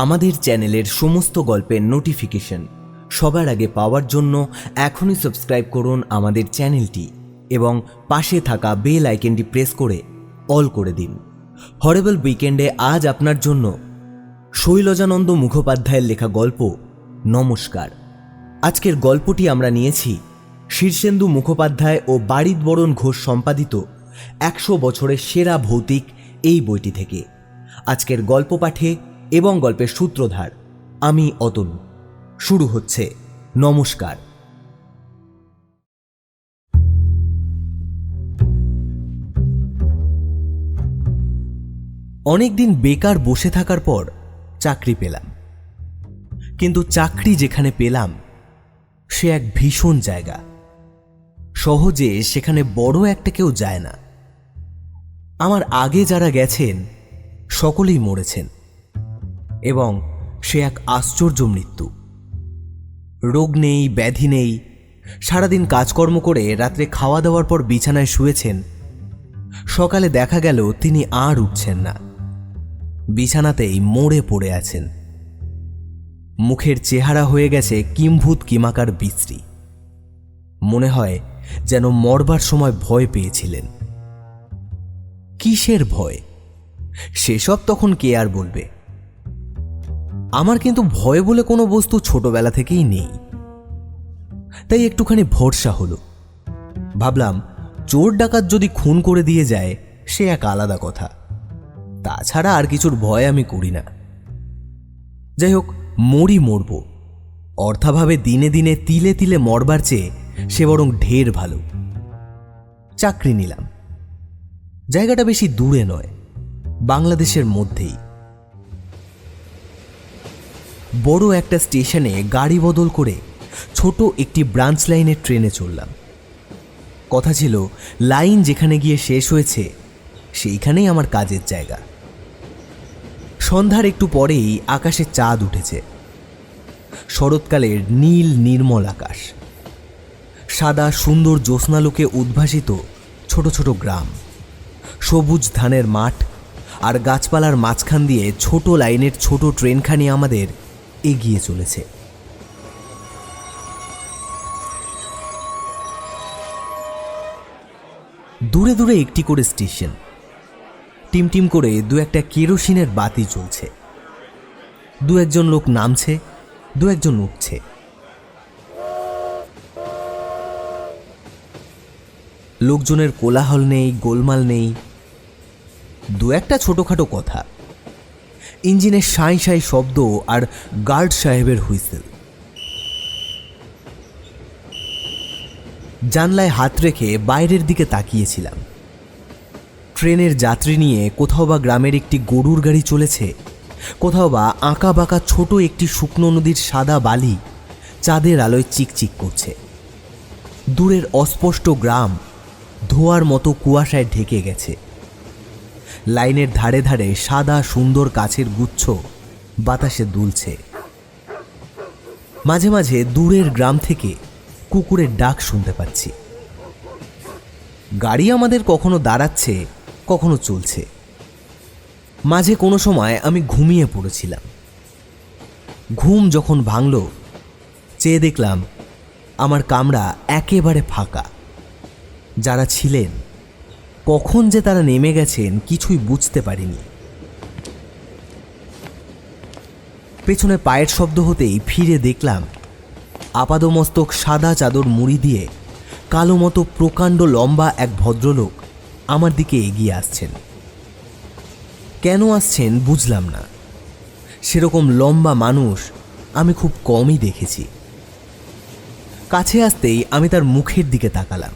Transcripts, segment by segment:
আমাদের চ্যানেলের সমস্ত গল্পের নোটিফিকেশন সবার আগে পাওয়ার জন্য এখনই সাবস্ক্রাইব করুন আমাদের চ্যানেলটি এবং পাশে থাকা বেল আইকনটি প্রেস করে অল করে দিন। হরেবল উইকেন্ডে আজ আপনার জন্য শৈলজানন্দ মুখোপাধ্যায়ের লেখা গল্প নমস্কার। আজকের গল্পটি আমরা নিয়েছি শীর্ষেন্দু মুখোপাধ্যায় ও বারিদবরণ ঘোষ সম্পাদিত 100 বছরের সেরা ভৌতিক এই বইটি থেকে। আজকের গল্প পাঠে এবং গল্পের সূত্রধার আমি অতনু। শুরু হচ্ছে নমস্কার। অনেকদিন বেকার বসে থাকার পর চাকরি পেলাম, কিন্তু চাকরি যেখানে পেলাম সে এক ভীষণ জায়গা। সহজে সেখানে বড় একটা কেউ যায় না। আমার আগে যারা গেছেন সকলেই মরেছেন এবং সে এক আশ্চর্য মৃত্যু। রোগ নেই, ব্যাধি নেই, সারাদিন কাজকর্ম করে রাত্রে খাওয়া দাওয়ার পর বিছানায় শুয়েছেন। সকালে দেখা গেল তিনি আর উঠছেন না, বিছানাতেই মরে পড়ে আছেন। মুখের চেহারা হয়ে গেছে কিম্ভূত কিমাকার বিশ্রী। মনে হয় যেন মরবার সময় ভয় পেয়েছিলেন। কিসের ভয় সেসব তখন কে আর বলবে। আমার কিন্তু ভয় বলে কোনো বস্তু ছোটবেলা থেকেই নেই, তাই একটুখানি ভরসা হলো। ভাবলাম চোর ডাকাত যদি খুন করে দিয়ে যায় সে এক আলাদা কথা, তাছাড়া আর কিছুর ভয় আমি করি না। যাই হোক, মরব। অর্থাভাবে দিনে দিনে তিলে তিলে মরবার চেয়ে সে বরং ঢের ভালো। চাকরি নিলাম। জায়গাটা বেশি দূরে নয়, বাংলাদেশের মধ্যেই। বড় একটা স্টেশনে গাড়ি বদল করে ছোট একটি ব্রাঞ্চ লাইনের ট্রেনে চললাম। কথা ছিল লাইন যেখানে গিয়ে শেষ হয়েছে সেইখানেই আমার কাজের জায়গা। সন্ধ্যার একটু পরেই আকাশে চাঁদ উঠেছে। শরৎকালের নীল নির্মল আকাশ, সাদা সুন্দর জ্যোৎস্নালোকে উদ্ভাসিত ছোট ছোট গ্রাম, সবুজ ধানের মাঠ আর গাছপালার মাঝখান দিয়ে ছোট লাইনের ছোট ট্রেনখানি আমাদের এগিয়ে চলেছে। দূরে দূরে একটি করে স্টেশন, টিমটিম করে দু একটা কেরোসিনের বাতি জ্বলছে। দু একজন লোক নামছে, দু একজন উঠছে। লোকজনের কোলাহল নেই, গোলমাল নেই। দু একটা ছোটখাটো কথা, ইঞ্জিনের সাঁই সাঁই শব্দ আর গার্ড সাহেবের হুইসেল। জানলায় হাত রেখে বাইরের দিকে তাকিয়েছিলাম। ট্রেনের যাত্রী নিয়ে কোথাও বা গ্রামের একটি গরুর গাড়ি চলেছে, কোথাও বা আঁকা বাঁকা ছোট একটি শুকনো নদীর সাদা বালি চাঁদের আলোয় চিকচিক করছে। দূরের অস্পষ্ট গ্রাম ধোঁয়ার মতো কুয়াশায় ঢেকে গেছে। লাইনের ধারে ধারে সাদা সুন্দর গাছের গুচ্ছ বাতাসে দুলছে। মাঝে মাঝে দূরের গ্রাম থেকে কুকুরের ডাক শুনতে পাচ্ছি। গাড়ি আমাদের কখনো দাঁড়াচ্ছে, কখনো চলছে। মাঝে কোনো সময় আমি ঘুমিয়ে পড়েছিলাম। ঘুম যখন ভাঙল, চেয়ে দেখলাম আমার কামরা একেবারে ফাঁকা। যারা ছিলেন, কখন যে তারা নেমে গেছেন কিছুই বুঝতে পারিনি। পেছনে পায়ের শব্দ হতেই ফিরে দেখলাম আপাদমস্তক সাদা চাদর মুড়ি দিয়ে কালো মতো প্রকাণ্ড লম্বা এক ভদ্রলোক আমার দিকে এগিয়ে আসছেন। কেন আসছেন বুঝলাম না। সেরকম লম্বা মানুষ আমি খুব কমই দেখেছি। কাছে আসতেই আমি তার মুখের দিকে তাকালাম।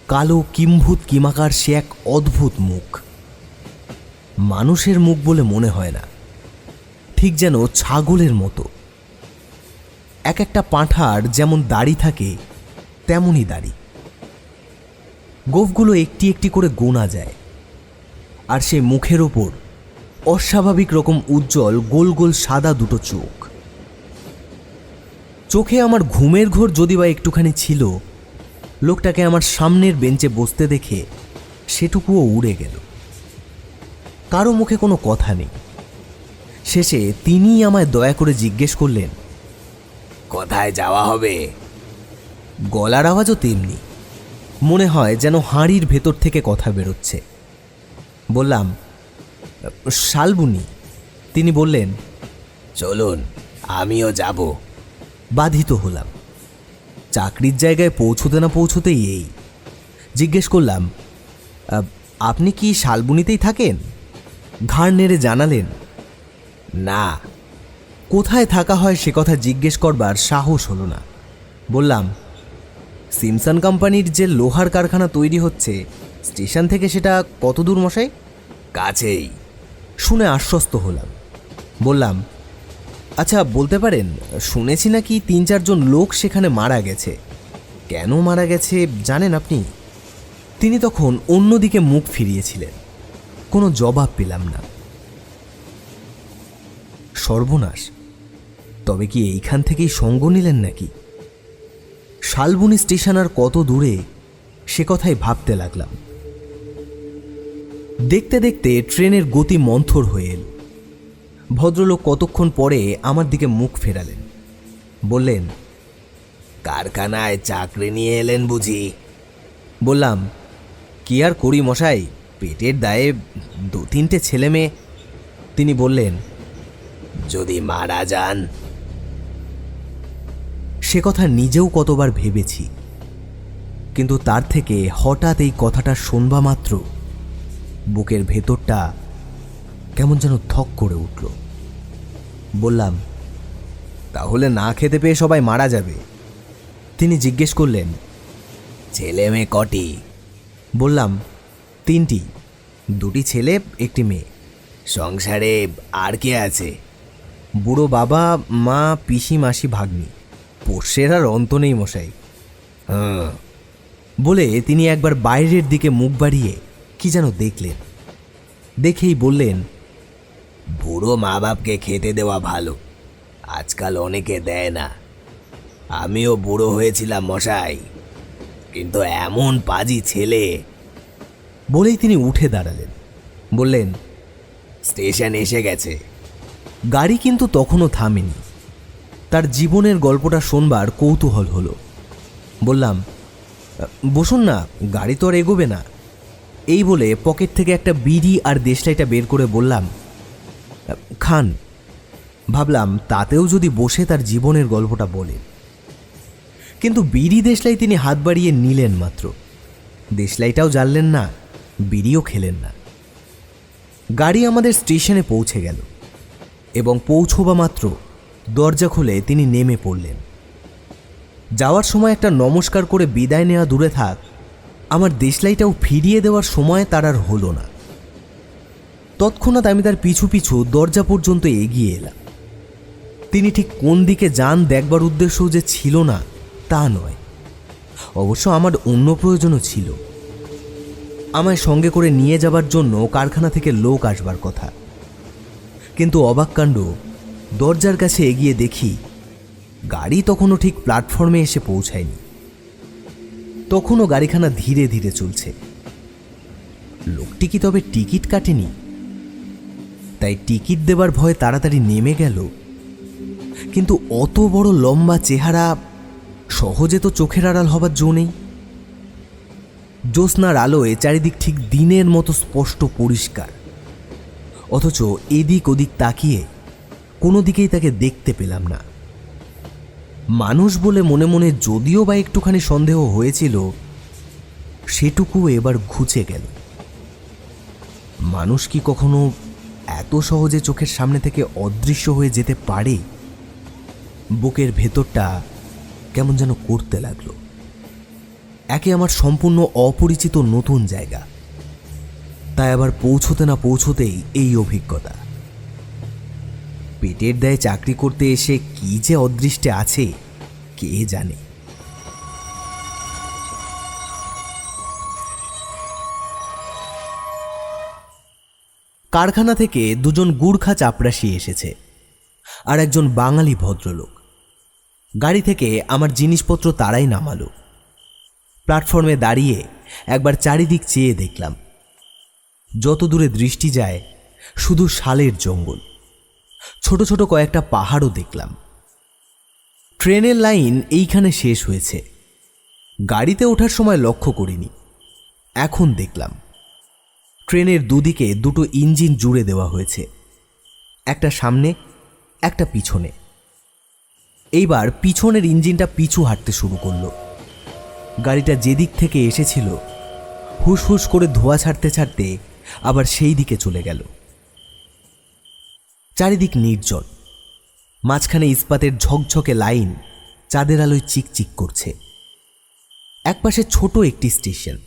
কালো কিম্ভূত কিমাকার সে এক অদ্ভুত মুখ। মানুষের মুখ বলে মনে হয় না, ঠিক যেন ছাগলের মতো। এক একটা পাঁঠার যেমন দাড়ি থাকে তেমনই দাড়ি। গোঁফগুলো একটি একটি করে গোনা যায়। আর সে মুখের ওপর অস্বাভাবিক রকম উজ্জ্বল গোল গোল সাদা দুটো চোখ। চোখে আমার ঘুমের ঘোর যদি বা একটুখানি ছিল, লোকটাকে আমার সামনের বেঞ্চে বসতে দেখে সেটুকুও উড়ে গেল। কারো মুখে কোনো কথা নেই, শেষে তিনিই আমায় দয়া করে জিজ্ঞেস করলেন, কোথায় যাওয়া হবে? গলার আওয়াজও তেমনি, মনে হয় যেন হাঁড়ির ভেতর থেকে কথা বেরোচ্ছে। বললাম, শালবনি। তিনি বললেন, চলুন, আমিও যাব। বাধিত হলাম। চাকরির জায়গায় পৌঁছতে না পৌঁছতেই এই জিজ্ঞেস করলাম, আপনি কি শালবনিতেই থাকেন? ঘাড় নেড়ে জানালেন, না। কোথায় থাকা হয় সে কথা জিজ্ঞেস করবার সাহস হলো না। বললাম, সিমসন কোম্পানির যে লোহার কারখানা তৈরি হচ্ছে স্টেশন থেকে সেটা কত দূর মশাই? কাছেই। শুনে আশ্বস্ত হলাম। বললাম, আচ্ছা বলতে পারেন, শুনেছি নাকি ৩-৪ জন লোক সেখানে মারা গেছে। কেন মারা গেছে জানেন আপনি? তিনি তখন অন্যদিকে মুখ ফিরিয়েছিলেন। কোনো জবাব পেলাম না। সর্বনাশ! তবে কি এইখান থেকেই সঙ্গ নিলেন নাকি? শালবনি স্টেশন আর কত দূরে সে কথাই ভাবতে লাগলাম। দেখতে দেখতে ট্রেনের গতি মন্থর হয়ে এল। ভদ্রলোক কতক্ষণ পরে আমার দিকে মুখ ফেরালেন। বললেন, কারখানায় চাকরি নিয়ে এলেন বুঝি? বললাম, কি আর করি মশাই, পেটের দায়ে 2-3টে ছেলে মেয়ে। তিনি বললেন, যদি মারা যান? সে কথা নিজেও কতবার ভেবেছি, কিন্তু তার থেকে হঠাৎ এই কথাটা শোনবা মাত্র বুকের ভেতরটা কেমন যেন ধক করে উঠল। বললাম, তাহলে না খেতে পেয়ে সবাই মারা যাবে? তিনি জিজ্ঞেস করলেন, ছেলে মেয়ে কটি? বললাম, 3টি, 2টি ছেলে 1টি মেয়ে। সংসারে আর কে আছে? বুড়ো বাবা, মা, পিসি, মাসি, ভাগ্নি। পোষ্যের আর অন্ত নেই মশাই। হ্যাঁ, বলে তিনি একবার বাইরের দিকে মুখ বাড়িয়ে কি যেন দেখলেন। দেখেই বললেন, বুড়ো মা বাপকে খেতে দেওয়া ভালো, আজকাল অনেকে দেয় না। আমিও বুড়ো হয়েছিলাম মশাই, কিন্তু এমন পাজি ছেলে। বলেই তিনি উঠে দাঁড়ালেন। বললেন, স্টেশন এসে গেছে। গাড়ি কিন্তু তখনও থামেনি। তার জীবনের গল্পটা শোনবার কৌতূহল হলো। বললাম, বসুন না, গাড়ি তো আর এগোবে না। এই বলে পকেট থেকে একটা বিড়ি আর দেশলাইটা বের করে বললাম, খান। ভাবলাম তাতেও যদি বসে তার জীবনের গল্পটা বলে। কিন্তু বিড়ি দেশলাই তিনি হাত বাড়িয়ে নিলেন মাত্র। দেশলাইটাও জ্বাললেন না, বিড়িও খেলেন না। গাড়ি আমাদের স্টেশনে পৌঁছে গেল এবং পৌঁছবা মাত্র দরজা খুলে তিনি নেমে পড়লেন। যাওয়ার সময় একটা নমস্কার করে বিদায় নেওয়া দূরে থাক, আমার দেশলাইটাও ফিরিয়ে দেওয়ার সময় তার আর হলো না। তৎক্ষণাৎ আমি তার পিছু পিছু দরজা পর্যন্ত এগিয়ে এলাম। তিনি ঠিক কোন দিকে যান দেখবার উদ্দেশ্যও যে ছিল না তা নয়, অবশ্য আমার অন্য প্রয়োজনও ছিল। আমায় সঙ্গে করে নিয়ে যাবার জন্য কারখানা থেকে লোক আসবার কথা। কিন্তু অবাক কাণ্ড, দরজার কাছে এগিয়ে দেখি গাড়ি তখনও ঠিক প্ল্যাটফর্মে এসে পৌঁছায়নি। তখনও গাড়িখানা ধীরে ধীরে চলছে। লোকটি কি তবে টিকিট কাটেনি? তাই টিকিট দেবার ভয়ে তাড়াতাড়ি নেমে গেল। কিন্তু অত বড় লম্বা চেহারা সহজে তো চোখের আড়াল হবার জো নেই। জ্যোৎস্নার আলোয় চারিদিক ঠিক দিনের মতো স্পষ্ট পরিষ্কার, অথচ এদিক ওদিক তাকিয়ে কোনো দিকেই তাকে দেখতে পেলাম না। মানুষ বলে মনে মনে যদিও বা একটুখানি সন্দেহ হয়েছিল, সেটুকু এবার ঘুচে গেল। মানুষ কি কখনো এত সহজে চোখের সামনে থেকে অদৃশ্য হয়ে যেতে পারে? বুকের ভেতরটা কেমন যেন করতে লাগলো। একে আমার সম্পূর্ণ অপরিচিত নতুন জায়গা, তাই আবার পৌঁছতে না পৌঁছতেই এই অভিজ্ঞতা। পেটের দায়ে চাকরি করতে এসে কি যে অদৃষ্টে আছে কে জানে। কারখানা থেকে 2জন গুর্খা চাপরাশি এসেছে আর একজন বাঙালি ভদ্রলোক। গাড়ি থেকে আমার জিনিসপত্র তারাই নামালো। প্ল্যাটফর্মে দাঁড়িয়ে একবার চারিদিক চেয়ে দেখলাম। যত দূরে দৃষ্টি যায় শুধু শালের জঙ্গল, ছোট ছোট কয়েকটা পাহাড়ও দেখলাম। ট্রেনের লাইন এইখানে শেষ হয়েছে। গাড়িতে ওঠার সময় লক্ষ্য করিনি, এখন দেখলাম। ট্রেনের দুদিকে দুটো ইঞ্জিন জুড়ে দেওয়া হয়েছে, একটা সামনে একটা পিছনে। এইবার পিছনের ইঞ্জিনটা পিছু হাঁটতে শুরু করলো। গাড়িটা যেদিক থেকে এসেছিল হুসহুস করে ধোঁয়া ছাড়তে ছাড়তে আবার সেই দিকে চলে গেল। চারিদিক নির্জন, মাঝখানে ইস্পাতের ঝকঝকে লাইন চাঁদের আলোয় চিকচিক করছে। একপাশে ছোট একটি স্টেশন,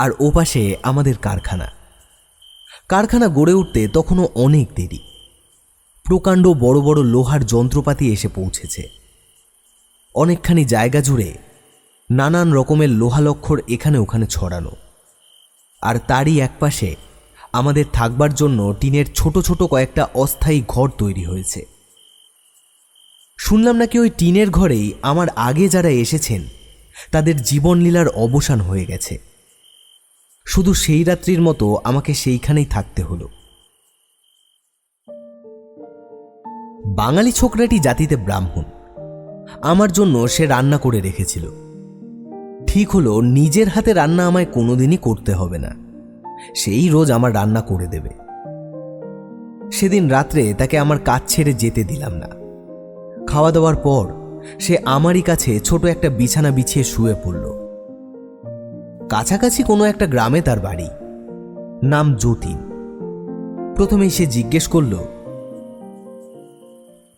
আর ওপাশে আমাদের কারখানা। কারখানা গড়ে উঠতে তখনও অনেক দেরি। প্রকাণ্ড বড় বড় লোহার যন্ত্রপাতি এসে পৌঁছেছে। অনেকখানি জায়গা জুড়ে নানান রকমের লোহালক্ষর এখানে ওখানে ছড়ানো, আর তারই একপাশে আমাদের থাকবার জন্য টিনের ছোট ছোট কয়েকটা অস্থায়ী ঘর তৈরি হয়েছে। শুনলাম নাকি ওই টিনের ঘরেই আমার আগে যারা এসেছেন তাদের জীবনলীলার অবসান হয়ে গেছে। শুধু সেই রাত্রির মতো আমাকে সেইখানেই থাকতে হলো। বাঙালি ছোকরাটি জাতিতে ব্রাহ্মণ। আমার জন্য সে রান্না করে রেখেছিল। ঠিক হলো, নিজের হাতে রান্না আমায় কোনোদিনই করতে হবে না, সেই রোজ আমার রান্না করে দেবে। সেদিন রাত্রে তাকে আমার কাজ ছেড়ে যেতে দিলাম না। খাওয়া দাওয়ার পর সে আমারই কাছে ছোট একটা বিছানা বিছিয়ে শুয়ে পড়ল। কাছাকাছি কোনো একটা গ্রামে তার বাড়ি, নাম যতীন। প্রথমেই সে জিজ্ঞেস করল,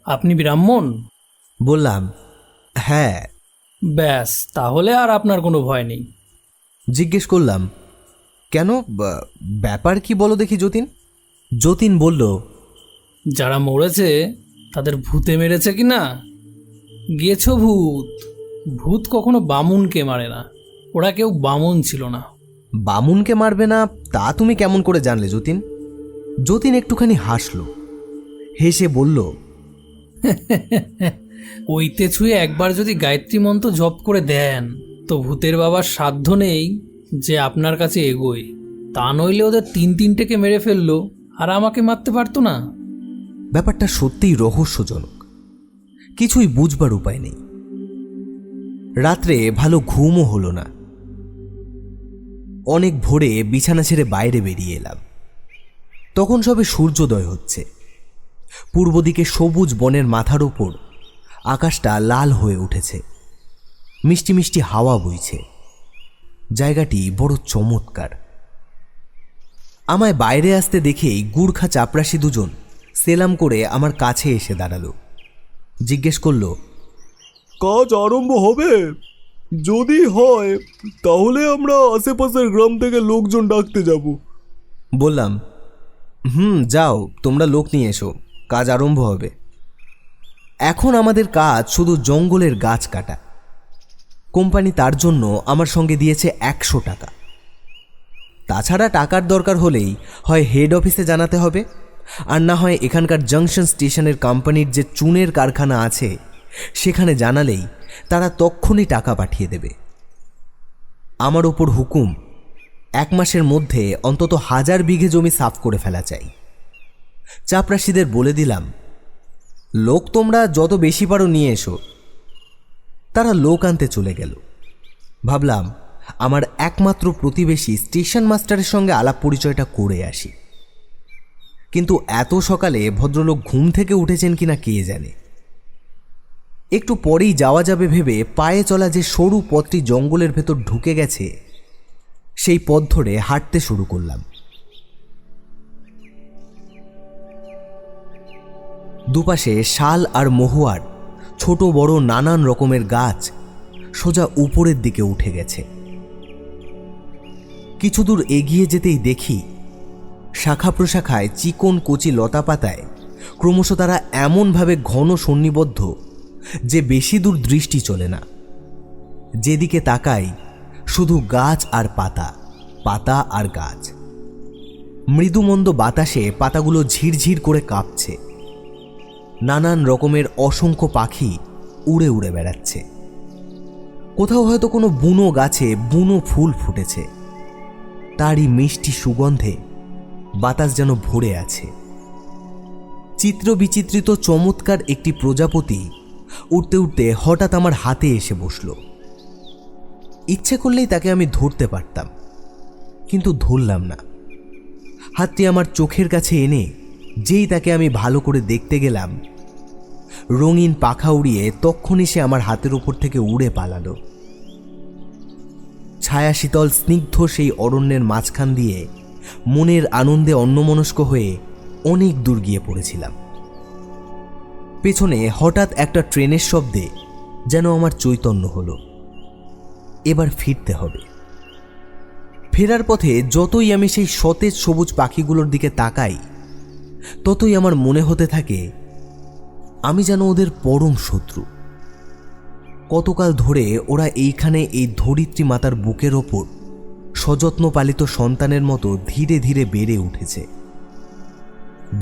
আপনি ব্রাহ্মণ? বললাম, হ্যাঁ। ব্যাস, তাহলে আর আপনার কোনো ভয় নেই। জিজ্ঞেস করলাম, কেন, ব্যাপার কি বলো দেখি যতীন? যতীন বলল, যারা মরেছে তাদের ভূতে মেরেছে কি না? গেছো ভূত। ভূত কখনো বামুনকে মারে না, ওরা কেউ বামুন ছিল না। বামুনকে মারবে না তা তুমি কেমন করে জানলে যতীন? যতীন একটুখানি হাসল, হেসে বলল, ওইতে ছুঁয়ে একবার যদি গায়ত্রী মন্ত্র জপ করে দেন তো ভূতের বাবার সাধ্য নেই যে আপনার কাছে এগোয়। তা নইলে ওদের তিনটেকে মেরে ফেললো, আর আমাকে মারতে পারতো না। ব্যাপারটা সত্যিই রহস্যজনক, কিছুই বুঝবার উপায় নেই। রাত্রে ভালো ঘুমও হলো না। অনেক ভোরে বিছানা ছেড়ে বাইরে বেরিয়ে এলাম। তখন সবে সূর্যোদয় হচ্ছে। পূর্ব দিকে সবুজ বনের মাথার ওপর আকাশটা লাল হয়ে উঠেছে, মিষ্টি মিষ্টি হাওয়া বইছে। জায়গাটি বড় চমৎকার। আমায় বাইরে আসতে দেখেই গুর্খা চাপরাশি দুজন সেলাম করে আমার কাছে এসে দাঁড়ালো। জিজ্ঞেস করল, কাজ আরম্ভ হবে? যদি হয় তাহলে আমরা আশেপাশের গ্রাম থেকে লোকজন ডাকতে যাব। বললাম, যাও, তোমরা লোক নিয়ে এসো, কাজ আরম্ভ হবে। এখন আমাদের কাজ শুধু জঙ্গলের গাছ কাটা। কোম্পানি তার জন্য আমার সঙ্গে দিয়েছে 100 টাকা। তাছাড়া টাকার দরকার হলেই হয় হেড অফিসে জানাতে হবে, আর না হয় এখানকার জংশন স্টেশনের কোম্পানির যে চুনের কারখানা আছে সেখানে জানালেই তারা তক্ষুনি টাকা পাঠিয়ে দেবে। আমার ওপর হুকুম, 1 মাসের মধ্যে অন্তত 1000 বিঘে জমি সাফ করে ফেলা চাই। চাপরাশিদের বলে দিলাম, লোক তোমরা যত বেশি পারো নিয়ে এসো। তারা লোক আনতে চলে গেল। ভাবলাম আমার একমাত্র প্রতিবেশী স্টেশন মাস্টারের সঙ্গে আলাপ পরিচয়টা করে আসি। কিন্তু এত সকালে ভদ্রলোক ঘুম থেকে উঠেছেন কিনা কে জানে। একটু পরেই যাওয়া যাবে ভেবে পায়ে চলা যে সরু পথটি জঙ্গলের ভেতর ঢুকে গেছে সেই পথ ধরে হাঁটতে শুরু করলাম। দুপাশে শাল আর মহুয়ার ছোট বড় নানান রকমের গাছ সোজা উপরের দিকে উঠে গেছে। কিছু দূর এগিয়ে যেতেই দেখি শাখা প্রশাখায় চিকন কচি লতা পাতায় ক্রমশ তারা এমনভাবে ঘন সন্নিবদ্ধ যে বেশি দূর দৃষ্টি চলে না। যেদিকে তাকাই শুধু গাছ আর পাতা, পাতা আর গাছ। মৃদুমন্দ বাতাসে পাতাগুলো ঝিরঝির করে কাঁপছে। নানান রকমের অসংখ্য পাখি উড়ে উড়ে বেড়াচ্ছে। কোথাও হয়তো কোনো বুনো গাছে বুনো ফুল ফুটেছে, তারই মিষ্টি সুগন্ধে বাতাস যেন ভরে আছে। চিত্র বিচিত্রিত চমৎকার একটি প্রজাপতি উড়তে উড়তে হঠাৎ আমার হাতে এসে বসল। ইচ্ছে করলেই তাকে আমি ধরতে পারতাম, কিন্তু ধরলাম না। হাতটি আমার চোখের কাছে এনে যেই তাকে আমি ভালো করে দেখতে গেলাম, রঙিন পাখা উড়িয়ে তক্ষুনি সে আমার হাতের উপর থেকে উড়ে পালালো। ছায়া শীতল স্নিগ্ধ সেই অরণ্যের মাঝখান দিয়ে মনের আনন্দে অন্যমনস্ক হয়ে অনেক দূর গিয়ে পড়েছিলাম। পেছনে হঠাৎ একটা ট্রেনের শব্দে যেন আমার চৈতন্য হলো। এবার ফিরতে হবে। ফেরার পথে যতই আমি সেই সতেজ সবুজ পাখিগুলোর দিকে তাকাই, ততই আমার মনে হতে থাকে আমি যেন ওদের পরম শত্রু। কতকাল ধরে ওরা এইখানে এই ধরিত্রী মাতার বুকের ওপর সযত্ন পালিত সন্তানের মতো ধীরে ধীরে বেড়ে উঠেছে।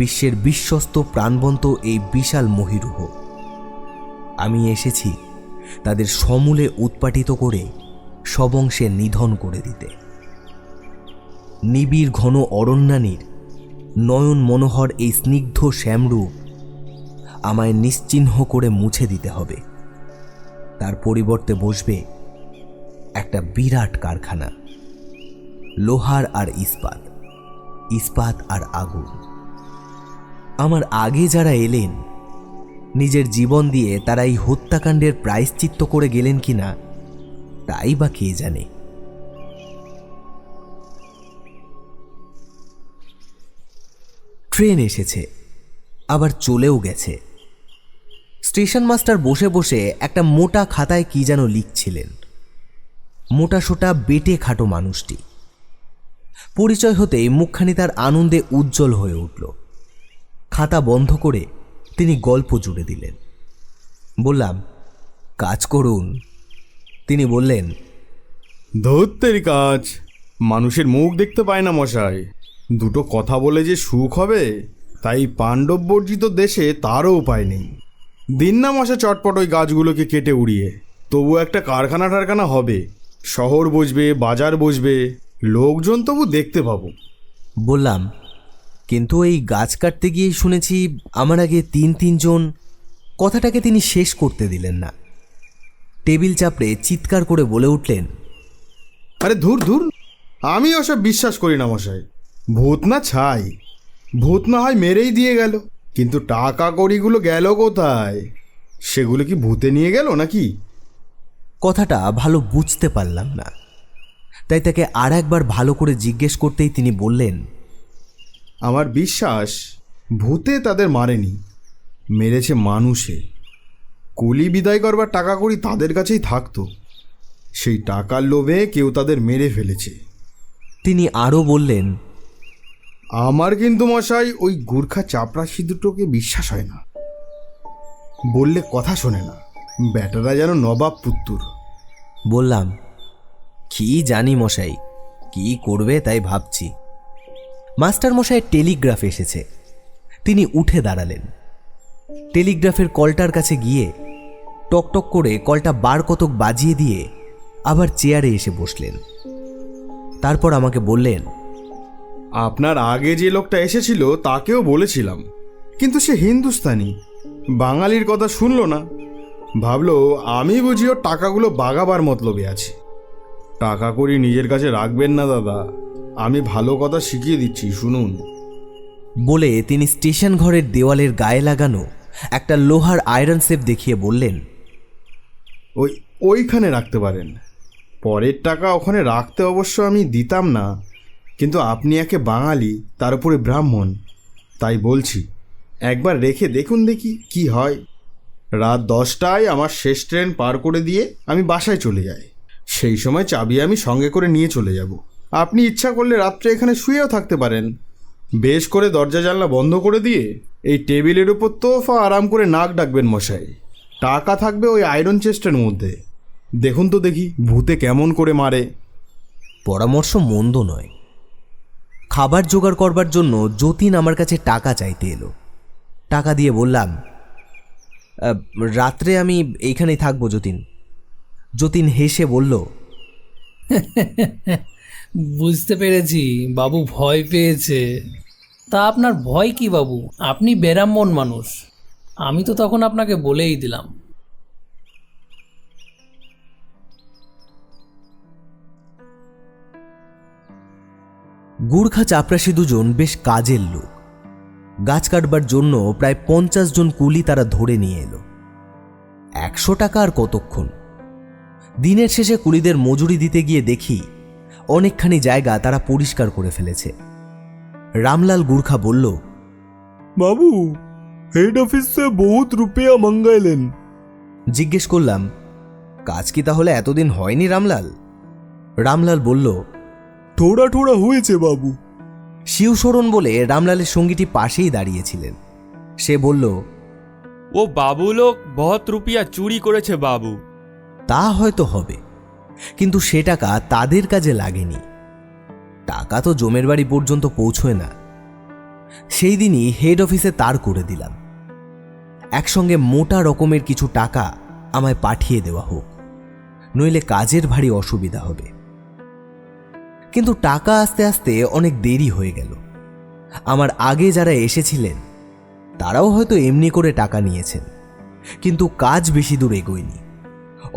বিশ্বের বিশ্বস্ত প্রাণবন্ত এই বিশাল মহীরুহ। আমি এসেছি তাদের সমূলে উৎপাটিত করে সবংশে নিধন করে দিতে। নিবিড় ঘন অরণ্যানীর নয়ন মনোহর এই স্নিগ্ধ শ্যামরূপ আমায় নিশ্চিহ্ন করে মুছে দিতে হবে। তার পরিবর্তে বসবে একটা বিরাট কারখানা, লোহার আর ইস্পাত, ইস্পাত আর আগুন। আমার আগে যারা এলেন, নিজের জীবন দিয়ে তারা এই হত্যাকাণ্ডের প্রায়শ্চিত্ত করে গেলেন কিনা তাই বা কে জানে। ট্রেন এসেছে, আবার চলেও গেছে। স্টেশন মাস্টার বসে বসে একটা মোটা খাতায় কি যেন লিখছিলেন। মোটা সোটা বেটে খাটো মানুষটি। পরিচয় হতেই মুখখানি তার আনন্দে উজ্জ্বল হয়ে উঠল। খাতা বন্ধ করে তিনি গল্প জুড়ে দিলেন। বললাম, কাজ করুন। তিনি বললেন, ধরতের কাজ মানুষের মুখ দেখতে পায় না মশাই। দুটো কথা বলে যে সুখ হবে, তাই পাণ্ডব বর্জিত দেশে তারও উপায় নেই। দিন না মশা চটপট ওই গাছগুলোকে কেটে উড়িয়ে, তবু একটা কারখানা টারখানা হবে, শহর বসবে, বাজার বসবে, লোকজন তবু দেখতে পাবো। বললাম, কিন্তু এই গাছ কাটতে গিয়ে শুনেছি আমার আগে তিনজন। কথাটাকে তিনি শেষ করতে দিলেন না। টেবিল চাপড়ে চিৎকার করে বলে উঠলেন, আরে ধুর ধুর, আমি ওসব বিশ্বাস করি না মশাই। ভূত না ছাই, ভূত না হয় মেরেই দিয়ে গেল, কিন্তু টাকা কড়িগুলো গেল কোথায়? সেগুলো কি ভূতে নিয়ে গেল নাকি? কথাটা ভালো বুঝতে পারলাম না, তাই তাকে আর একবার ভালো করে জিজ্ঞেস করতেই তিনি বললেন, আমার বিশ্বাস ভূতে তাদের মারেনি, মেরেছে মানুষে। কুলি বিদায় করবার টাকা কড়ি তাদের কাছেই থাকতো, সেই টাকার লোভে কেউ তাদের মেরে ফেলেছে। তিনি আরও বললেন, আমার কিন্তু মশাই ওই গুর্খা চাপরাশি দুটোকে বিশ্বাস হয় না। বললে কথা শোনে না, ব্যাটারা যেন নবাব পুত্তুর। বললাম, কি জানি মশাই, কি করবে তাই ভাবছি। মাস্টার মশাইয়ের টেলিগ্রাফ এসেছে। তিনি উঠে দাঁড়ালেন। টেলিগ্রাফের কলটার কাছে গিয়ে টকটক করে কলটা বার কতক বাজিয়ে দিয়ে আবার চেয়ারে এসে বসলেন। তারপর আমাকে বললেন, আপনার আগে যে লোকটা এসেছিল তাকেও বলেছিলাম, কিন্তু সে হিন্দুস্তানি, বাঙালির কথা শুনলো না। ভাবলো আমি বুঝি ওর টাকাগুলো বাগাবার মতলবে আছি। টাকা করি নিজের কাছে রাখবেন না দাদা, আমি ভালো কথা শিখিয়ে দিচ্ছি, শুনুন। বলে তিনি স্টেশন ঘরের দেওয়ালের গায়ে লাগানো একটা লোহার আয়রন সেফ দেখিয়ে বললেন, ওইখানে রাখতে পারেন। পরের টাকা ওখানে রাখতে অবশ্য আমি দিতাম না, কিন্তু আপনি একে বাঙালি, তার উপরে ব্রাহ্মণ, তাই বলছি একবার রেখে দেখুন, দেখি কি হয়। রাত 10টায় আমার শেষ ট্রেন পার করে দিয়ে আমি বাসায় চলে যাই। সেই সময় চাবি আমি সঙ্গে করে নিয়ে চলে যাব। আপনি ইচ্ছা করলে রাত্রে এখানে শুয়েও থাকতে পারেন। বেশ করে দরজা জানলা বন্ধ করে দিয়ে এই টেবিলের উপর তোফা আরাম করে নাক ডাকবেন মশাই। টাকা থাকবে ওই আয়রন চেস্টের মধ্যে। দেখুন তো দেখি ভূতে কেমন করে মারে। পরামর্শ মন্দ নয়। খাবার জোগাড় করবার জন্য যতীন আমার কাছে টাকা চাইতে এলো। টাকা দিয়ে বললাম, রাত্রে আমি এইখানেই থাকবো যতীন। যতীন হেসে বলল, বুঝতে পেরেছি, বাবু ভয় পেয়েছে। তা আপনার ভয় কি বাবু? আপনি বেরাম্মন মানুষ। আমি তো তখন আপনাকে বলেই দিলাম। গুর্খা চাপরাশি দুজন বেশ কাজের লোক। গাছ কাটবার জন্য প্রায় 50 জন কুলি তারা ধরে নিয়ে এলো। 100 টাকা আর কতক্ষণ। দিনের শেষে কুলিদের মজুরি দিতে গিয়ে দেখি অনেকখানি জায়গা তারা পরিষ্কার করে ফেলেছে। রামলাল গুর্খা বলল, বাবু, হেড অফিসে বহুত রুপিয়া মাঙ্গাইলেন। জিজ্ঞেস করলাম, কাজ কি তাহলে এতদিন হয়নি রামলাল? রামলাল বলল, থোড়া থোড়া হয়েছে বাবু। শিবশরণ বলে রামলালের সঙ্গীটি পাশেই দাঁড়িয়েছিলেন। সে বলল, ও বাবু লোক বহুত রুপিয়া চুরি করেছে বাবু। তা হয়তো হবে, কিন্তু সে টাকা তাদের কাজে লাগেনি। টাকা তো জমের বাড়ি পর্যন্ত পৌঁছয় না। সেই দিনই হেড অফিসে তার করে দিলাম, একসঙ্গে মোটা রকমের কিছু টাকা আমায় পাঠিয়ে দেওয়া হোক, নইলে কাজের ভারী অসুবিধা হবে। কিন্তু টাকা আস্তে আস্তে অনেক দেরি হয়ে গেল। আমার আগে যারা এসেছিলেন তারাও হয়তো এমনি করে টাকা নিয়েছেন, কিন্তু কাজ বেশি দূর এগোয়নি।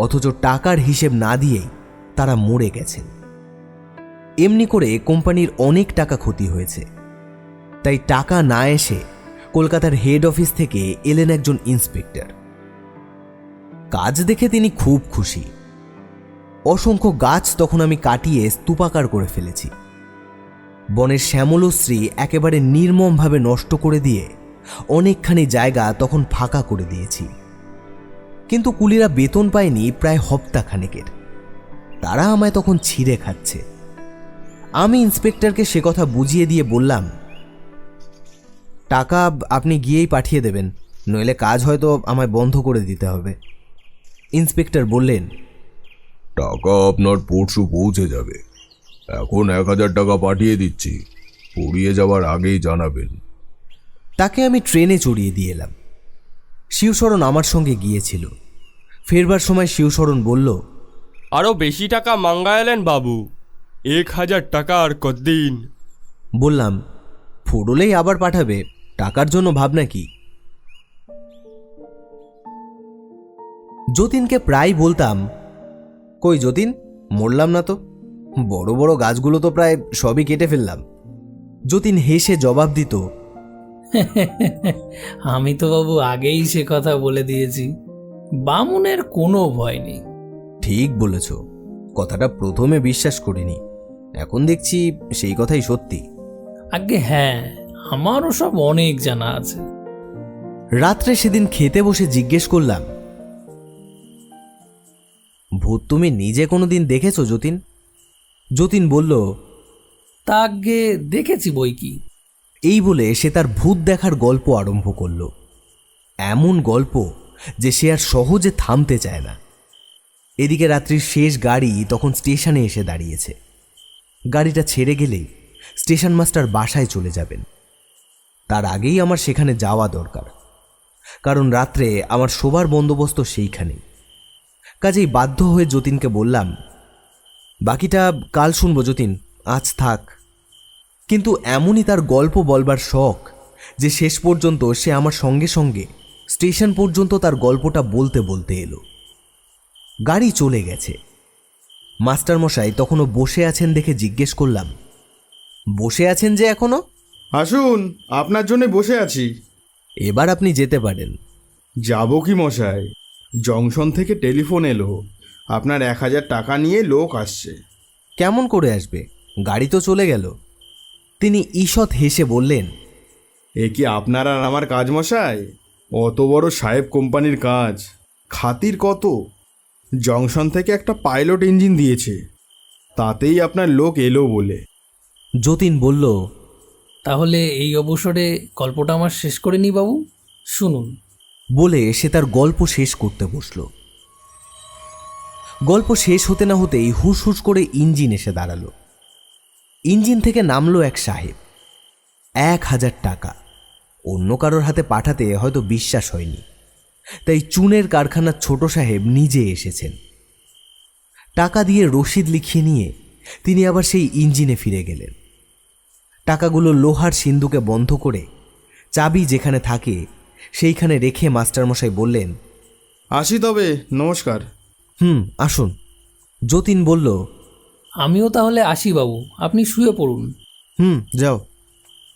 অথচ টাকার হিসেব না দিয়েই তারা মরে গেছেন। এমনি করে কোম্পানির অনেক টাকা ক্ষতি হয়েছে। তাই টাকা না এসে কলকাতার হেড অফিস থেকে এলেন একজন ইন্সপেক্টর। কাজ দেখে তিনি খুব খুশি। অসংখ্য গাছ তখন আমি কাটিয়ে স্তূপাকার করে ফেলেছি। বনের শ্যামলশ্রী একেবারে নির্মমভাবে নষ্ট করে দিয়ে অনেকখানি জায়গা তখন ফাঁকা করে দিয়েছি। কিন্তু কুলিরা বেতন পায়নি প্রায় হপ্তাখানেকের। তারা আমায় তখন ছিঁড়ে খাচ্ছে। আমি ইন্সপেক্টরকে সে কথা বুঝিয়ে দিয়ে বললাম, টাকা আপনি গিয়েই পাঠিয়ে দেবেন, নইলে কাজ হয়তো আমায় বন্ধ করে দিতে হবে। ইন্সপেক্টর বললেন, টাকা আপনার পরশু পৌঁছে যাবে। এখন 1000 টাকা পাঠিয়ে দিচ্ছি, পুড়িয়ে যাওয়ার আগেই জানাবেন। তাকে আমি ট্রেনে চড়িয়ে দিয়ে এলাম। শিবশরণ আমার সঙ্গে গিয়েছিল। ফেরবার সময় শিবশরণ বলল, আরো বেশি টাকা মাঙ্গাইলেন বাবু। 1000 টাকা আর কতদিন? বললাম, ফুরলেই আবার পাঠাবে, টাকার জন্য ভাবনা কি? যতীনকে প্রায় বলতাম, কই যতীন, মরলাম না তো? বড় বড় গাছগুলো তো প্রায় সবই কেটে ফেললাম। যতীন হেসে জবাব দিত, আমি তো বাবু আগেই সে কথা বলে দিয়েছি, বামুনের কোনো ভয় নেই। ঠিক বলেছ। কথাটা প্রথমে বিশ্বাস করিনি, এখন দেখছি সেই কথাই সত্যি। আগে হ্যাঁ, আমারও সব অনেক জানা আছে। রাত্রে সেদিন খেতে বসে জিজ্ঞেস করলাম, ভূত তুমি নিজে কোনোদিন দেখেছো যতীন? যতীন বলল, তা আগে দেখেছি বই কি। এই বলে সে তার ভূত দেখার গল্প আরম্ভ করল। এমন গল্প যে সে আর সহজে থামতে চায় না। এদিকে রাত্রির শেষ গাড়ি তখন স্টেশনে এসে দাঁড়িয়েছে। গাড়িটা ছেড়ে গেলেই স্টেশন মাস্টার বাসায় চলে যাবেন। তার আগেই আমার সেখানে যাওয়া দরকার, কারণ রাত্রে আমার শোবার বন্দোবস্ত সেইখানেই। কাজেই বাধ্য হয়ে যতীনকে বললাম, বাকিটা কাল শুনবো যতীন, আজ থাক। কিন্তু এমনই তার গল্প বলবার শখ যে শেষ পর্যন্ত সে আমার সঙ্গে সঙ্গে স্টেশন পর্যন্ত তার গল্পটা বলতে বলতে এলো। গাড়ি চলে গেছে। মাস্টারমশাই তখনও বসে আছেন দেখে জিজ্ঞেস করলাম, বসে আছেন যে এখনো? আসুন, আপনার জন্য বসে আছি। এবার আপনি যেতে পারেন। যাব কি মশাই, জংশন থেকে টেলিফোন এলো, আপনার 1000 টাকা নিয়ে লোক আসছে। কেমন করে আসবে? গাড়ি তো চলে গেল। তিনি ঈষৎ হেসে বললেন, এ কি আপনার আর আমার কাজ মশাই? অত বড় সাহেব কোম্পানির কাজ, খাতির কত। জংশন থেকে একটা পাইলট ইঞ্জিন দিয়েছে, তাতেই আপনার লোক এলো বলে। যতীন বলল, তাহলে এই অবসরে গল্পটা আমার শেষ করে নি বাবু, শুনুন। বলে সে তার গল্প শেষ করতে বসল। গল্প শেষ হতে না হতেই হুস হুস করে ইঞ্জিন এসে দাঁড়ালো। ইঞ্জিন থেকে নামলো এক সাহেব। 1000 টাকা অন্য কারোর হাতে পাঠাতে হয়তো বিশ্বাস হয়নি, তাই চুনের কারখানার ছোট সাহেব নিজে এসেছেন। টাকা দিয়ে রসিদ লিখিয়ে নিয়ে তিনি আবার সেই ইঞ্জিনে ফিরে গেলেন। টাকাগুলো লোহার সিন্ধুকে বন্ধ করে চাবি যেখানে থাকে সেইখানে রেখে মাস্টারমশাই বললেন, আসি তবে, নমস্কার। আসুন। যতীন বলল, আমিও তাহলে আসি বাবু, আপনি শুয়ে পড়ুন। যাও।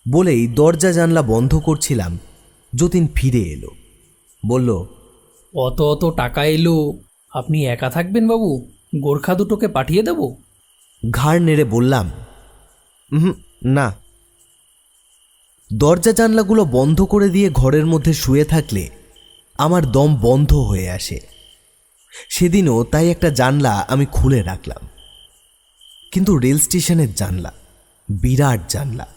বলেই দরজা জানলা বন্ধ করছিলাম, যতীন ফিরে এলো। বলল, অত অত টাকা এলো, আপনি একা থাকবেন বাবু? গোর্খা দুটোকে পাঠিয়ে দেব? ঘাড় নেড়ে বললাম, না। দরজা জানলাগুলো বন্ধ করে দিয়ে ঘরের মধ্যে শুয়ে থাকলে আমার দম বন্ধ হয়ে আসে। সেদিনও তাই একটা জানলা আমি খুলে রাখলাম। কিন্তু রেল স্টেশনের জানলা, বিরাট জানলা,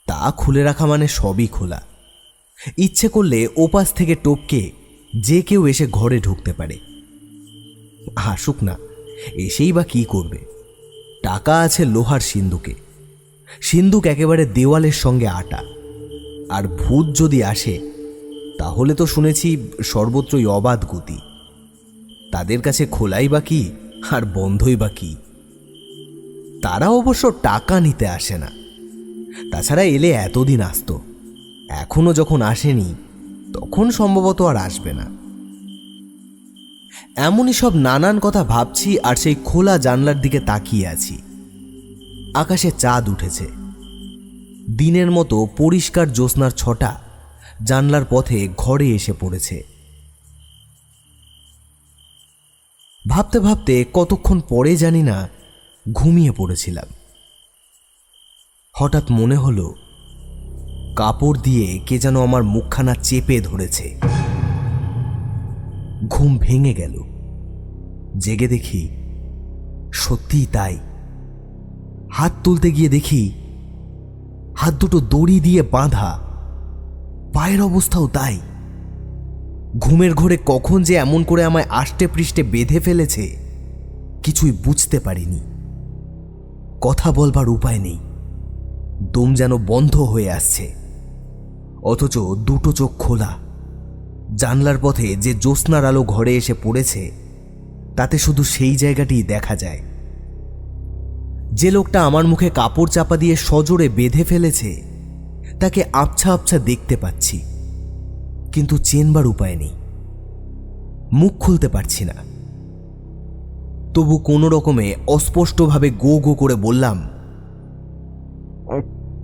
তা খুলে রাখা মানে সবই খোলা। ইচ্ছে করলে ওপাশ থেকে টপকে যে কেউ এসে ঘরে ঢুকতে পারে। আসুক না, এসেই বা কি করবে? টাকা আছে লোহার সিন্ধুকে, সিন্ধুক একেবারে দেওয়ালের সঙ্গে আটা। আর ভূত যদি আসে তাহলে তো শুনেছি সর্বত্রই অবাধ গতি। তাদের কাছে খোলাই বা কি আর বন্ধই বা কি? তারা অবশ্য টাকা নিতে আসে না। তাছাড়া এলে এতদিন আসতো, এখনো যখন আসেনি তখন সম্ভবত আর আসবে না। এমনই সব নানান কথা ভাবছি আর সেই খোলা জানলার দিকে তাকিয়ে আছি। আকাশে চাঁদ উঠেছে। দিনের মতো পরিষ্কার জ্যোৎস্নার ছটা জানলার পথে ঘরে এসে পড়েছে। ভাবতে ভাবতে কতক্ষণ পরে জানি না ঘুমিয়ে পড়েছিলাম। হঠাৎ মনে হলো কাপড় দিয়ে কে যেন আমার মুখখানা চেপে ধরেছে। ঘুম ভেঙে গেল। জেগে দেখি সত্যিই তাই। হাত তুলতে গিয়ে দেখি হাত দুটো দড়ি দিয়ে বাঁধা, পায়ের অবস্থাও তাই। ঘুমের ঘোরে কখন যে এমন করে আমায় আষ্টে পৃষ্ঠে বেঁধে ফেলেছে কিছুই বুঝতে পারিনি। কথা বলবার উপায় নেই, দম যেন বন্ধ হয়ে আসছে, অথচ দুটো চোখ খোলা। জানলার পথে যে জ্যোৎস্নার আলো ঘরে এসে পড়েছে তাতে শুধু সেই জায়গাটিই দেখা যায়। যে লোকটা আমার মুখে কাপড় চাপা দিয়ে সজোরে বেঁধে ফেলেছে তাকে আবছা আবছা দেখতে পাচ্ছি, কিন্তু চেনবার উপায় নেই। মুখ খুলতে পারছি না। তবু কোনো রকমে অস্পষ্টভাবে গো গো করে বললাম,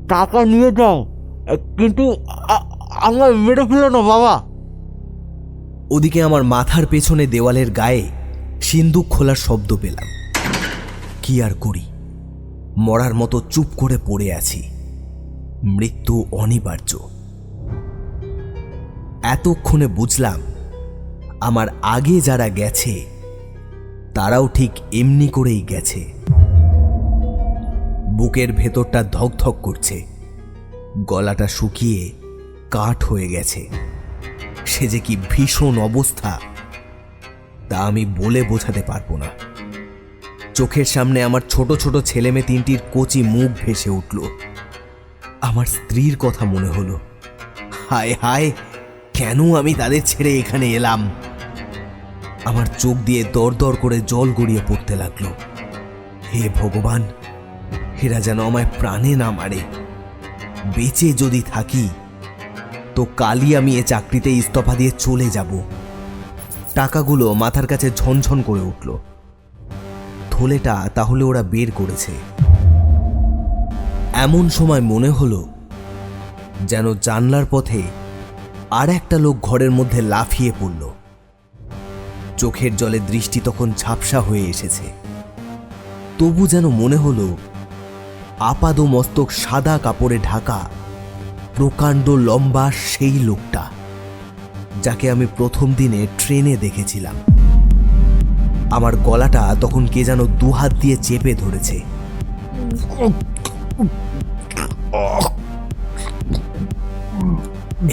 টাকা নিয়ে যাও, কিন্তু আমার মেরে ফেলো না বাবা। ওদিকে আমার মাথার পেছনে দেওয়ালের গায়ে সিন্দুক খোলার শব্দ পেলাম। কি আর করি, মরার মতো চুপ করে পড়ে আছি। মৃত্যু অনিবার্য। এতক্ষণে বুঝলাম আমার আগে যারা গেছে তারাও ঠিক এমনি করেই গেছে। বুকের ভেতরটা ধকধক করছে, গলাটা শুকিয়ে কাঠ হয়ে গেছে। সে যে কি ভীষণ অবস্থা তা আমি বলে বোঝাতে পারবো না। চোখের সামনে আমার ছোট ছোট ছেলেমেয়ে তিনটির কচি মুখ ভেসে উঠল। আমার স্ত্রীর কথা মনে হলো। হায় হায়, কেন আমি তাদের ছেড়ে এখানে এলাম? আমার চোখ দিয়ে দর দর করে জল গড়িয়ে পড়তে লাগলো। হে ভগবান, এরা যেন আমায় প্রাণে না মারে। বেঁচে যদি থাকি তো কালই আমি এ চাকরিতে ইস্তফা দিয়ে চলে যাব। টাকাগুলো মাথার কাছে ঝনঝন করে উঠল। থলেটা তাহলে ওরা বের করেছে। এমন সময় মনে হলো যেন জানলার পথে আর একটা লোক ঘরের মধ্যে লাফিয়ে পড়ল। চোখের জলে দৃষ্টি তখন ঝাপসা হয়ে এসেছে। তবু যেন মনে হলো আপাদ মস্তক সাদা কাপড়ে ঢাকা প্রকাণ্ড লম্বা সেই লোকটা যাকে আমি প্রথম দিনে ট্রেনে দেখেছিলাম। আমার গলাটা তখন কে যেন দুহাত দিয়ে চেপে ধরেছে।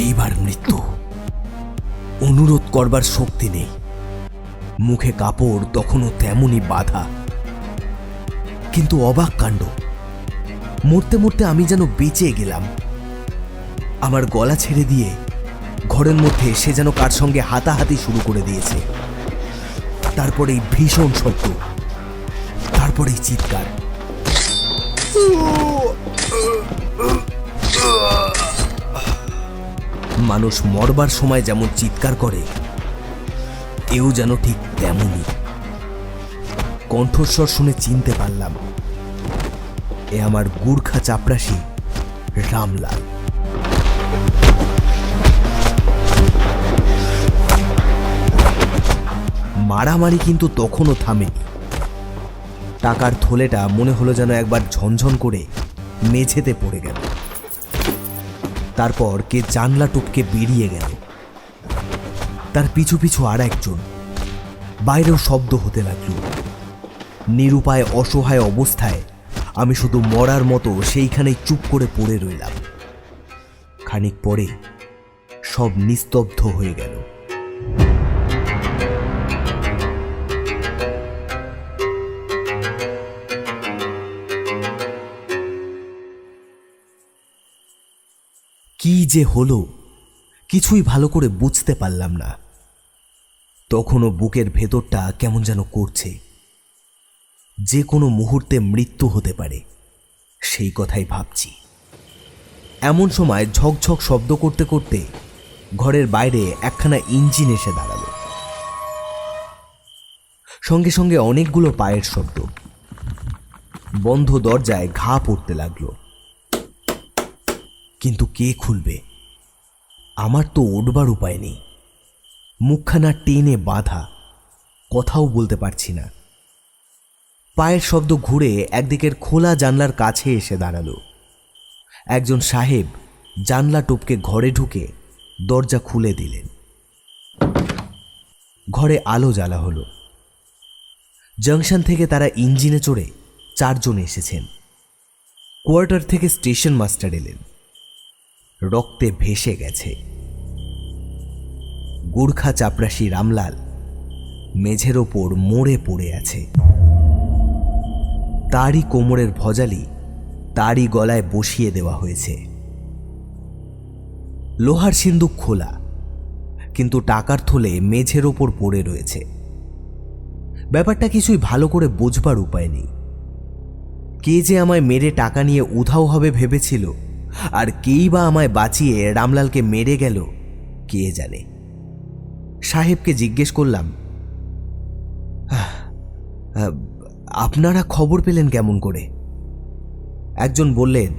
এইবার মৃত্যু। অনুরোধ করবার শক্তি নেই। মুখে কাপড় তখনও তেমনই বাঁধা। কিন্তু অবাক কাণ্ড, মরতে মরতে আমি যেন বেঁচে গেলাম। আমার গলা ছেড়ে দিয়ে ঘরের মধ্যে সে যেন কার সঙ্গে হাতাহাতি শুরু করে দিয়েছে। তারপরেই ভীষণ শব্দ, তারপরেই চিৎকার। মানুষ মরবার সময় যেমন চিৎকার করে, এও যেন ঠিক তেমনই। কণ্ঠস্বর শুনে চিনতে পারলাম, এ আমার গুর্খা চাপরাশি রামলাল। মারামারি কিন্তু তখনও থামেনি। টাকার থলেটা মনে হলো যেন একবার ঝনঝন করে মেঝেতে পড়ে গেল। তারপর কে জানলা টপকে বেরিয়ে গেল। তার পিছু পিছু আর একজন। বাইরেও শব্দ হতে লাগলো। নিরুপায় অসহায় অবস্থায় আমি শুধু মরার মতো সেইখানেই চুপ করে পড়ে রইলাম। খানিক পরে সব নিস্তব্ধ হয়ে গেল। কি যে হলো কিছুই ভালো করে বুঝতে পারলাম না। তখনও বুকের ভেতরটা কেমন যেন করছে, যে কোনো মুহূর্তে মৃত্যু হতে পারে, সেই কথাই ভাবছি। এমন সময় ঝকঝক শব্দ করতে করতে ঘরের বাইরে একখানা ইঞ্জিন এসে দাঁড়ালো। সঙ্গে সঙ্গে অনেকগুলো পায়ের শব্দ। বন্ধ দরজায় ঘা পড়তে লাগলো। কিন্তু কে খুলবে? আমার তো ওঠবার উপায় নেই। মুখখানা টেনে বাঁধা, কথাও বলতে পারছি না। পায়ের শব্দ ঘুরে একদিকের খোলা জানলার কাছে এসে দাঁড়ালো। একজন সাহেব জানলা টপকে ঘরে ঢুকে দরজা খুলে দিলেন। ঘরে আলো জ্বালা হলো। জংশন থেকে তারা ইঞ্জিনে চড়ে 4 জন এসেছেন। কোয়ার্টার থেকে স্টেশন মাস্টার এলেন। রক্তে ভেসে গেছে। গুর্খা চাপরাশি রামলাল মেঝের ওপর মরে পড়ে আছে। তারই কোমরের ভজালি তারই গলায় বসিয়ে দেওয়া হয়েছে। লোহার সিন্দুক খোলা, কিন্তু টাকার থলে মেঝের ওপর পড়ে রয়েছে। ব্যাপারটা কিছুই ভালো করে বোঝবার উপায় নেই। কে যে আমায় মেরে টাকা নিয়ে উধাও হবে ভেবেছিল, আর কেই বা আমায় বাঁচিয়ে রামলালকে মেরে গেল, কে জানে। সাহেবকে জিজ্ঞেস করলাম, আপনারা খবর পেলেন কেমন করে? একজন বললেন,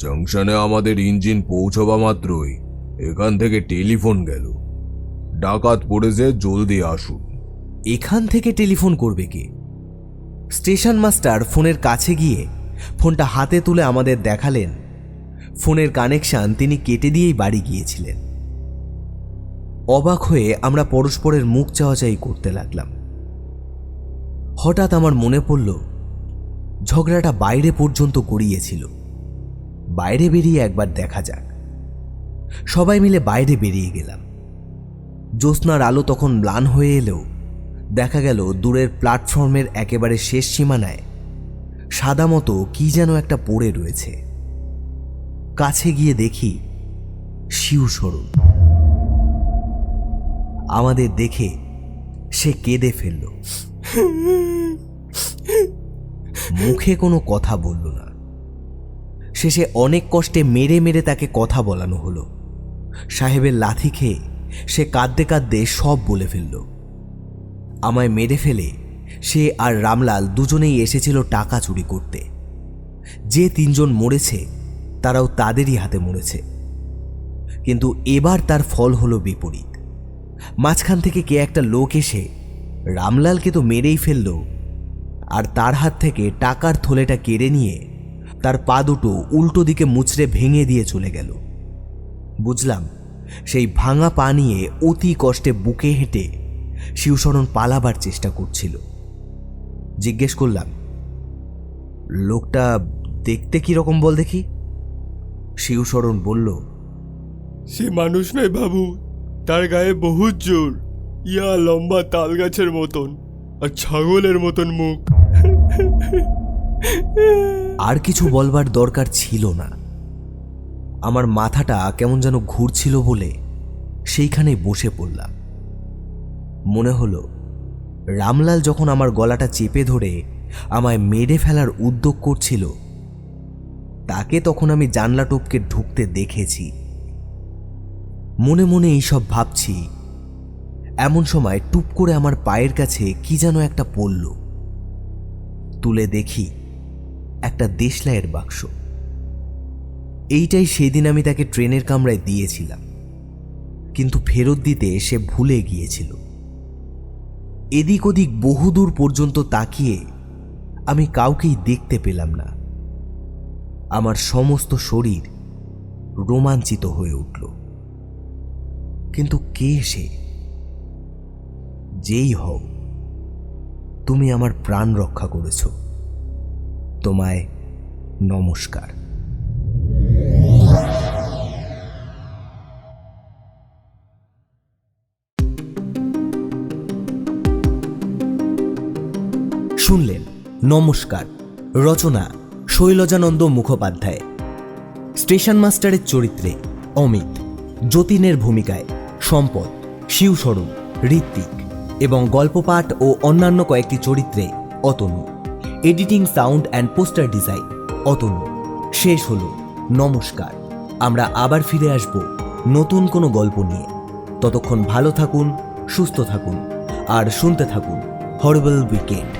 জংশনে আমাদের ইঞ্জিন পৌঁছবা মাত্রই এখান থেকে টেলিফোন গেল, ডাকাত পড়েছে, জলদি আসুন। এখান থেকে টেলিফোন করবে কে? স্টেশন মাস্টার ফোনের কাছে গিয়ে ফোনটা হাতে তুলে আমাদের দেখালেন। ফোনের কানেকশন তিনি কেটে দিয়েই বাড়ি গিয়েছিলেন। অবাক হয়ে আমরা পরস্পরের মুখ চাওয়াচাই করতে লাগলাম। হঠাৎ আমার মনে পড়ল, ঝগড়াটা বাইরে পর্যন্ত গড়িয়েছিল। বাইরে বেরিয়ে একবার দেখা যাক। সবাই মিলে বাইরে বেরিয়ে গেলাম। জ্যোৎস্নার আলো তখন ম্লান হয়ে এলেও দেখা গেল দূরের প্ল্যাটফর্মের একেবারে শেষ সীমানায় সাদা মতো কি যেন একটা পড়ে রয়েছে। কাছে গিয়ে দেখি শিউসরণ। আমাদের দেখে সে কেঁদে ফেলল। মুখে কোনো কথা বলল না। শেষে অনেক কষ্টে মেরে মেরে তাকে কথা বলানো হলো। সাহেবের লাথি খেয়ে সে কাঁদতে কাঁদতে সব বলে ফেলল। আমায় মেরে ফেলে সে আর রামলাল দুজনেই এসেছিল টাকা চুরি করতে। যে 3 জন মরেছে তারাও তাদেরই হাতে মরেছে। কিন্তু এবার তার ফল হলো বিপরীত। মাঝখান থেকে কে একটা লোক এসে রামলালকে তো মেরেই ফেলল, আর তার হাত থেকে টাকার থলেটা কেড়ে নিয়ে তার পা দুটো উল্টো দিকে মুচড়ে ভেঙে দিয়ে চলে গেল। বুঝলাম সেই ভাঙা পা নিয়ে অতি কষ্টে বুকে হেঁটে শিবশরণ পালাবার চেষ্টা করছিল। জিজ্ঞেস করলাম, লোকটা দেখতে কিরকম বল দেখি? শিবশরণ বলল, সে মানুষ নয় বাবু, তার গায়ে বহুত জোর, ইয়া লম্বা তাল গাছের মতন, আর ছাগলের মতন মুখ। আর কিছু বলবার দরকার ছিল না। আমার মাথাটা কেমন যেন ঘুরছিল বলে সেইখানে বসে পড়লাম। মনে হলো রামলাল যখন আমার গলাটা চেপে ধরে আমায় মেরে ফেলার উদ্যোগ করছিল, তাকে তখন আমি জানলা টপকে ঢুকতে দেখেছি। মনে মনে এইসব ভাবছি, এমন সময় টুপ করে আমার পায়ের কাছে কি যেন একটা পড়ল। তুলে দেখি একটা দেশলাইয়ের বাক্স। এইটাই সেদিন আমি তাকে ট্রেনের কামরায় দিয়েছিলাম, কিন্তু ফেরত দিতে সে ভুলে গিয়েছিল। এদিক ওদিক বহুদূর পর্যন্ত তাকিয়ে আমি কাউকেই দেখতে পেলাম না। আমার সমস্ত শরীর রোমাঞ্চিত হয়ে উঠল। কিন্তু কে সে? যেই হও, তুমি আমার প্রাণ রক্ষা করেছ। তোমায় নমস্কার। শুনলেন নমস্কার, রচনা শৈলজানন্দ মুখোপাধ্যায়। স্টেশন মাস্টারের চরিত্রে অমিত, যতীনের ভূমিকায় সম্পদ, শিবশরণ, ঋত্বিক এবং গল্পপাঠ ও অন্যান্য কয়েকটি চরিত্রে Atanu. Editing, sound and poster design Atanu. শেষ হলো নমস্কার। আমরা আবার ফিরে আসব নতুন কোনো গল্প নিয়ে। ততক্ষণ ভালো থাকুন, সুস্থ থাকুন আর শুনতে থাকুন হরিবল উইকেন্ড।